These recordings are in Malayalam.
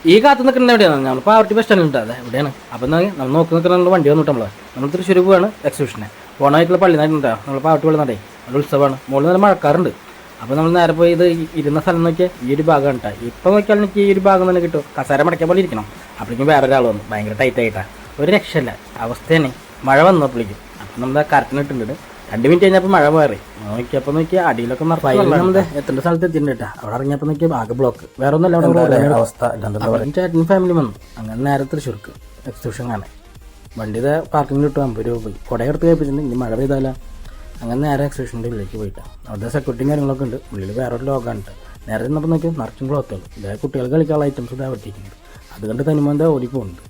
ഈ കാത്തു നിൽക്കുന്ന എവിടെയാണ് നമ്മൾ പാവർട്ടി ബസ് സ്റ്റാൻഡിൽ ഉണ്ട്. അതെ എവിടെയാണ് അപ്പം നമ്മൾ നോക്കി നിൽക്കുന്ന വണ്ടി വന്നിട്ട് നമ്മൾ തൃശ്ശൂർ പോവാണ് എക്സിബിഷനെ പോകണമായിട്ടുള്ള പള്ളി നായിട്ടുണ്ടോ നമ്മൾ പാവർട്ടി വെള്ളം നടേ നല്ല ഉത്സവമാണ് മുകളിൽ നല്ല മഴക്കാറുണ്ട്. അപ്പോൾ നമ്മൾ നേരെ പോയി ഇത് ഇരുന്ന സ്ഥലം നോക്കിയാൽ ഈ ഒരു ഭാഗം ഉണ്ടാ. ഇപ്പം നോക്കിയാൽ എനിക്ക് ഈ ഒരു ഭാഗം തന്നെ കിട്ടും. കസേര മടക്കിയ പോലെ ഇരിക്കണം. അപ്പോഴേക്കും വേറൊരാൾ വന്നു ഭയങ്കര ടൈറ്റ് ആയിട്ടാണ്. ഒരു രക്ഷയില്ല അവസ്ഥയാണ്. മഴ വന്നപ്പോഴേക്കും അപ്പം നമ്മൾ കറക്റ്റിന് ഇട്ടിട്ടുണ്ട്. 2 മിനിറ്റ് കഴിഞ്ഞപ്പോൾ മഴ മാറി നോക്കിയപ്പോൾ നോക്കിയാൽ അടിയിലൊക്കെ നമ്മൾ എത്തേണ്ട സ്ഥലത്ത് എത്തിയിട്ടുണ്ട് കേട്ടോ. അവിടെ ഇറങ്ങിയപ്പോൾ നോക്കിയാൽ ആകെ ബ്ലോക്ക് വേറെ ഒന്നല്ല അവിടെ അവസ്ഥ. ചേട്ടനും ഫാമിലി വന്നു. അങ്ങനെ നേരെ തൃശ്ശൂർക്ക് എക്സിബിഷൻ കാണാൻ വണ്ടിയുടെ പാർക്കിംഗ് കിട്ടും 50 രൂപ പോയി കുടയെടുത്ത് കഴിപ്പിച്ചിട്ടുണ്ട്. ഇനി മഴ പെയ്താലോ അങ്ങനെ നേരെ എക്സിബിഷൻ്റെ ഉള്ളിലേക്ക് പോയിട്ടാണ്. അവിടെ സെക്യൂരിറ്റിയും കാര്യങ്ങളൊക്കെ ഉണ്ട്. ഉള്ളിൽ വേറൊരു ലോകമാണ് കേട്ടോ. നേരെ ചെന്നപ്പോൾ നോക്കിയാൽ നിറച്ചും ക്ലോത്തുകൾ ഇതായത് കുട്ടികൾക്ക് കളിക്കാനുള്ള ഐറ്റംസ് ഇതാ വെട്ടിയിട്ടുണ്ട്. അതുകൊണ്ട് തനിമന്താ ഓടിപ്പോകുന്നുണ്ട്.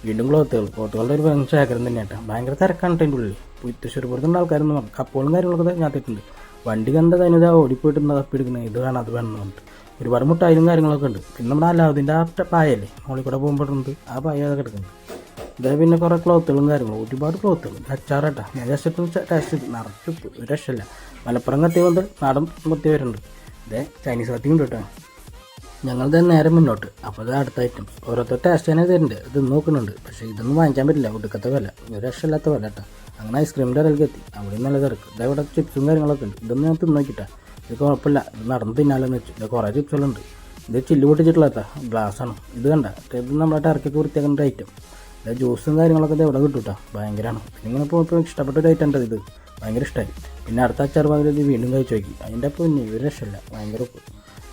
വീണ്ടും ക്ലോത്തുകളുടെ ഒരു ശേഖരം തന്നെ കേട്ടോ. ഭയങ്കര തിരക്കാണ് അതിൻ്റെ ഉള്ളിൽ. തൃശ്ശൂർ പുറത്തുള്ള ആൾക്കാരെന്ന് പറഞ്ഞു കപ്പോളും കാര്യങ്ങളൊക്കെ ഞാത്തിട്ടുണ്ട്. വണ്ടി കണ്ട തനിതാ ഓടിപ്പോയിട്ട് തപ്പിയെടുക്കുന്നത് ഇത് വേണം അത് വേണം എന്ന് പറഞ്ഞിട്ട് ഒരുപാട് മുട്ടായാലും കാര്യങ്ങളൊക്കെ ഉണ്ട്. പിന്നെ നമ്മുടെ അല്ലാതിൻ്റെ ആ പായല്ലേ മോളിൽ കൂടെ പോകുമ്പോഴുണ്ട് ആ പായ അതൊക്കെ എടുക്കുന്നുണ്ട്. ഇതേ പിന്നെ കുറേ ക്ലോത്തുകളും കാര്യങ്ങളും ഒരുപാട് ക്ലോത്തുകൾ അച്ചാറട്ടാ. ഞാൻ ജസ്റ്റ് ടേസ്റ്റ് ചെയ്ത് നിറച്ച് ഒരു രക്ഷയില്ല. മലപ്പുറം കത്തി കൊണ്ട് നാടൻ കത്തി വരുന്നുണ്ട്. ഇതേ ചൈനീസ് കത്തി ഉണ്ട് കേട്ടോ. ഞങ്ങളുടെ നേരെ മുന്നോട്ട്. അപ്പോൾ അത് അടുത്ത ഐറ്റംസ് ഓരോരുത്തർ ടേസ്റ്റ് തന്നെ തരുന്നുണ്ട്. ഇത് നോക്കുന്നുണ്ട്. പക്ഷേ ഇതൊന്നും വാങ്ങിക്കാൻ പറ്റില്ല. ഒടുക്കത്തെ വില ഒരു രക്ഷമില്ലാത്ത വില കേട്ടോ. അങ്ങനെ ഐസ്ക്രീമിൻ്റെ ഇടയിലേക്ക് എത്തി. അവിടെയും നല്ല തിരക്ക്. ഇതവിടെ ചിപ്സും കാര്യങ്ങളൊക്കെ ഉണ്ട്. ഇതൊന്നും ഞാൻ തിന്നോക്കിട്ടാ. ഇത് കുഴപ്പമില്ല. ഇത് നടന്ന് തിന്നാലെന്ന് വെച്ചു. ഇത് കുറേ ചിപ്സുകളുണ്ട്. ഇത് ചില്ല് പൊട്ടിച്ചിട്ടുള്ള ഗ്ലാസ്സാണ്. ഇത് കണ്ട ഇത് നമ്മുടെ ടർക്കിക്ക് വൃത്തിയാക്കേണ്ട ഐറ്റം. ഇത് ജ്യൂസും കാര്യങ്ങളൊക്കെ ഇത് എവിടെ കിട്ടും കേട്ടോ. ഭയങ്കരമാണ്. പിന്നെ ഇങ്ങനെ പോകുമ്പോൾ ഇഷ്ടപ്പെട്ട ഒരു ഐറ്റം ഉണ്ട്. ഇത് ഭയങ്കര ഇഷ്ടമായി. പിന്നെ അടുത്ത അച്ചാർ ഭാഗത്ത് ഇത് വീണ്ടും കഴിച്ച് നോക്കി. അതിൻ്റെ അപ്പോൾ പിന്നെ ഒരു രക്ഷമില്ല. ഭയങ്കര ഉപ്പ്.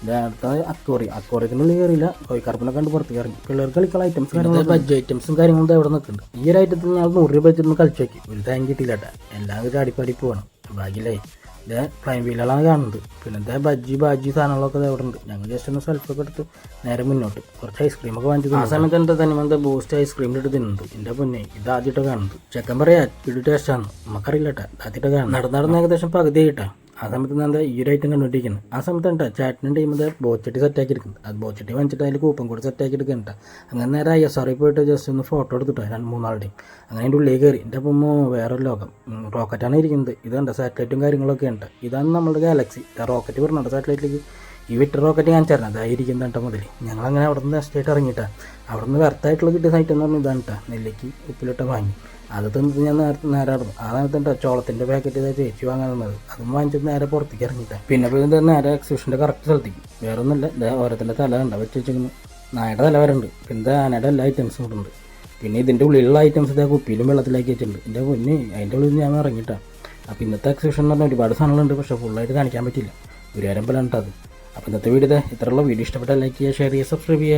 ഇത് അടുത്ത അക്വോറിയത്തിനുള്ളിൽ കയറിയില്ല. കോഴിക്കറുപ്പിനെ കണ്ട് പുറത്തേക്ക് ഇറങ്ങി. പിള്ളേർക്ക് കളിക്കുന്ന ഐറ്റംസ് കാര്യങ്ങളും ബജ്ജ് ഐറ്റംസും കാര്യങ്ങളും എവിടെ നിൽക്കുന്നുണ്ട്. ഈ ഒരു ഐറ്റത്തിൽ ഞങ്ങൾ 100 രൂപ വെച്ചിരുന്ന് കളിച്ച് നോക്കി. ഒരു താങ്ക് കിട്ടിയില്ല കേട്ടോ. എല്ലാവരും അടിപ്പടി പോകണം ഭാഗ്യല്ലേ. ഇതേ ഫ്ലൈം വീലുകളാണ് കാണുന്നത്. പിന്നെ ഇതേ ബാജി സാധനങ്ങളൊക്കെ എവിടെ ഉണ്ട്. ഞങ്ങൾ ജസ്റ്റ് ഒന്ന് സെൽഫൊക്കെ എടുത്ത് നേരെ മുന്നോട്ട് കുറച്ച് ഐസ്ക്രീമൊക്കെ വാങ്ങിച്ചു. ആ സമയത്ത് എൻ്റെ തന്നെ ബൂസ്റ്റ് ഐസ്ക്രീമിലിട്ട് തിന്നുന്നുണ്ട്. എൻ്റെ പൊന്നെ ഇത് ആദ്യമായിട്ട് കാണുന്നത്. ചെക്കൻ പറയാ ഇത് ടേസ്റ്റാണ് നമുക്കറിയില്ല കേട്ടോ. ആദ്യമായിട്ട് കാണുന്നത് നടന്ന് ഏകദേശം പകുതി കിട്ടാം. ആ സമയത്ത് ഞാൻ ഈ ഒരു ഐറ്റം കണ്ടുപിടിക്കുന്നത്. ആ സമയത്ത് കേട്ടോ ചാറ്റിൻ്റെ ടൈമിൽ ബോച്ചട്ടി സെറ്റാക്കി എടുക്കുന്നത്. അത് ബോച്ചട്ടി വാങ്ങിച്ചിട്ട് അതിൽ കൂപ്പൺ കൂടി സെറ്റാക്കി എടുക്കുന്നുണ്ട്. അങ്ങനെ നേരെ ISRO പോയിട്ട് ജസ്റ്റ് ഒന്ന് ഫോട്ടോ എടുത്തിട്ടോ 2-3 അങ്ങനെ അതിൻ്റെ ഉള്ളിൽ കയറി. എൻ്റെ അപ്പം വേറൊരു ലോകം റോക്കറ്റാണ് ഇരിക്കുന്നത്. ഇത് കണ്ട സാറ്റലൈറ്റും കാര്യങ്ങളൊക്കെ ഉണ്ട്. ഇതാണ് നമ്മുടെ ഗാലക്സി റോക്കറ്റ് പറഞ്ഞിട്ട് സാറ്റലൈറ്റിലേക്ക് ഈ വിട്ടർ റോക്കറ്റ് ഞാൻ ചേർന്നത് അതായിരിക്കും കേട്ടോ മുതൽ. ഞങ്ങളങ്ങനെ അവിടെ നിന്ന് നെക്സ്റ്റ് ഇറങ്ങിയിട്ടാണ്. അവിടെ നിന്ന് വെർത്തായിട്ടുള്ള കിട്ടിയ സൈറ്റ് എന്ന് പറഞ്ഞാൽ ഇതാണ് കേട്ടോ. നെല്ലിക്ക് ഉപ്പിലിട്ട് വാങ്ങി അത് തിന്നിട്ട് ഞാൻ നേരെ നടന്നു. ആ നേരത്തെ ചോളത്തിൻ്റെ പാക്കറ്റ് ഇതാ ചേച്ചി വാങ്ങാൻ തന്നത്. അതും വാങ്ങിച്ചിട്ട് നേരെ പുറത്തേക്ക് ഇറങ്ങിയിട്ടാണ്. പിന്നെ പോയി നേരെ എക്സിബിഷൻ്റെ കറക്റ്റ് സ്ഥലത്തേക്ക്. വേറെ ഒന്നുമില്ല. ഓരോത്തിൻ്റെ തല ഉണ്ട് വെച്ച് വെച്ചിരിക്കുന്നു. നായയുടെ തല വരുന്നുണ്ട്. പിന്നെ ആനയുടെ എല്ലാ ഐറ്റംസും കൂടെ ഉണ്ട്. പിന്നെ ഇതിൻ്റെ ഉള്ളിലുള്ള ഐറ്റംസ് ഇതാ കുപ്പിയിലും വെള്ളത്തിലാക്കി വെച്ചിട്ടുണ്ട്. എൻ്റെ പൊന്നെ അതിൻ്റെ ഉള്ളിൽ ഞാൻ ഇറങ്ങിയിട്ടാണ്. അപ്പോൾ ഇന്നത്തെ എക്സിബിഷൻ എന്ന് പറഞ്ഞാൽ ഒരുപാട് സാധനങ്ങളുണ്ട്. പക്ഷേ ഫുള്ളായിട്ട് കാണിക്കാൻ പറ്റില്ല. ഒരു നേരം പോലെ ഉണ്ട് അത്. അപ്പോൾ ഇന്നത്തെ വീഡിയോ ഇത്രയുള്ള വീഡിയോ ഇഷ്ടപ്പെട്ടാൽ ലൈക്ക് ചെയ്യുക, ഷെയർ ചെയ്യുക, സബ്സ്ക്രൈബ് ചെയ്യുക.